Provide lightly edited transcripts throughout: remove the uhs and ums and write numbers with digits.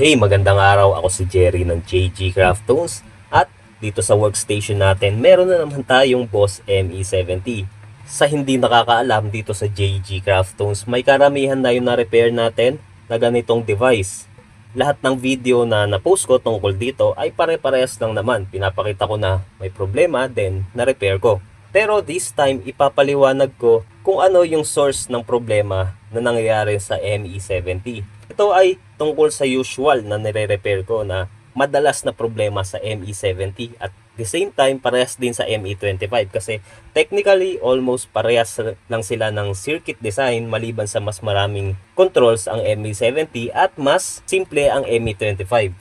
Hey, magandang araw. Ako si Jerry ng JG Craft Tools at dito sa workstation natin, meron na naman tayong Boss ME70. Sa hindi nakakaalam dito sa JG Craft Tools, may karamihan na yung na-repair natin na ganitong device. Lahat ng video na na-post ko tungkol dito ay pare-parehas lang naman. Pinapakita ko na may problema, then na-repair ko. Pero this time, ipapaliwanag ko kung ano yung source ng problema na nangyayari sa ME70. Ito ay tungkol sa usual na nire-repair ko na madalas na problema sa ME70 at the same time parehas din sa ME25 kasi technically almost parehas lang sila ng circuit design maliban sa mas maraming controls ang ME70 at mas simple ang ME25.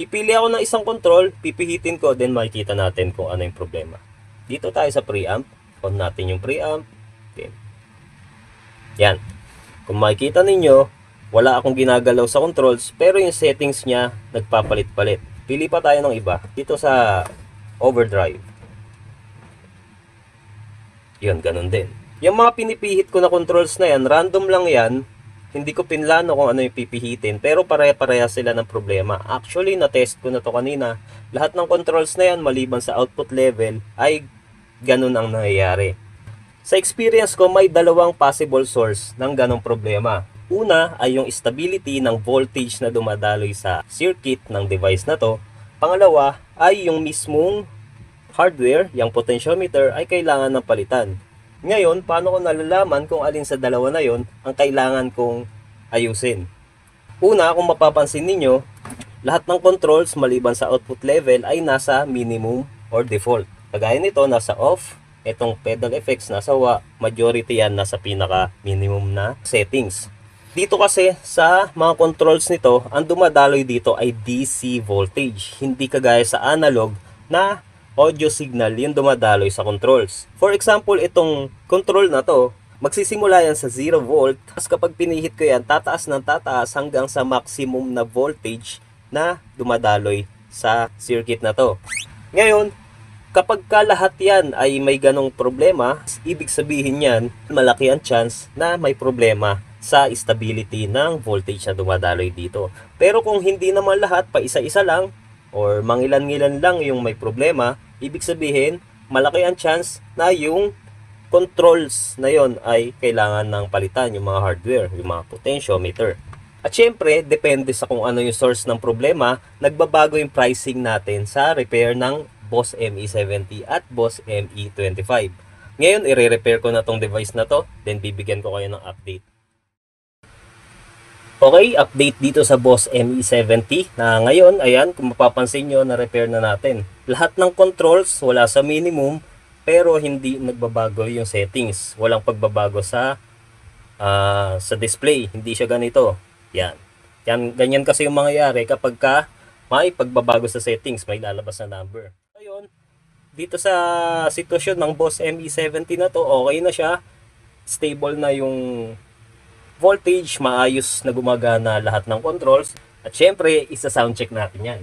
Pipili ako ng isang control, pipihitin ko, then makikita natin kung ano yung problema. Dito tayo sa preamp, on natin yung preamp. Then, yan. Kung makikita ninyo, wala akong ginagalaw sa controls, pero yung settings niya nagpapalit-palit. Pili pa tayo ng iba. Dito sa overdrive. Yun, ganun din. Yung mga pinipihit ko na controls na yan, random lang yan. Hindi ko pinlano kung ano yung pipihitin, pero pare-pareha sila ng problema. Actually, na-test ko na to kanina. Lahat ng controls na yan, maliban sa output level, ay ganun ang nangyayari. Sa experience ko, may dalawang possible source ng ganong problema. Una ay yung stability ng voltage na dumadaloy sa circuit ng device na to. Pangalawa ay yung mismong hardware, yung potentiometer, ay kailangan ng palitan. Ngayon, paano ko nalalaman kung alin sa dalawa na yon ang kailangan kong ayusin? Una, kung mapapansin ninyo, lahat ng controls maliban sa output level ay nasa minimum or default. Kagaya nito, nasa off. Itong pedal effects nasa wa. Majority yan nasa pinaka minimum na settings. Dito kasi sa mga controls nito, ang dumadaloy dito ay DC voltage. Hindi kagaya sa analog na audio signal yung dumadaloy sa controls. For example, itong control na to, magsisimula yan sa 0 volt. Tapos kapag pinihit ko yan, tataas ng tataas hanggang sa maximum na voltage na dumadaloy sa circuit na to. Ngayon, kapag ka lahat yan ay may ganong problema, ibig sabihin yan, malaki ang chance na may problema sa stability ng voltage na dumadaloy dito. Pero kung hindi naman lahat, pa isa-isa lang, or mangilan-ngilan lang yung may problema, ibig sabihin, malaki ang chance na yung controls na yon ay kailangan ng palitan, yung mga hardware, yung mga potentiometer. At syempre, depende sa kung ano yung source ng problema, nagbabago yung pricing natin sa repair ng Boss ME70 at Boss ME25. Ngayon, i-repair ko na tong device na to, then bibigyan ko kayo ng update. Okay, update dito sa Boss ME70 na ngayon, ayan, kung mapapansin nyo, na-repair na natin. Lahat ng controls wala sa minimum, pero hindi nagbabago yung settings. Walang pagbabago sa display. Hindi siya ganito. Yan. Ganyan kasi yung mangyayari kapag ka may pagbabago sa settings, may lalabas na number. Ayun, dito sa sitwasyon ng Boss ME70 na to, okay na siya. Stable na yung voltage, maayos na gumagana lahat ng controls. At syempre, isa-sound check natin yan.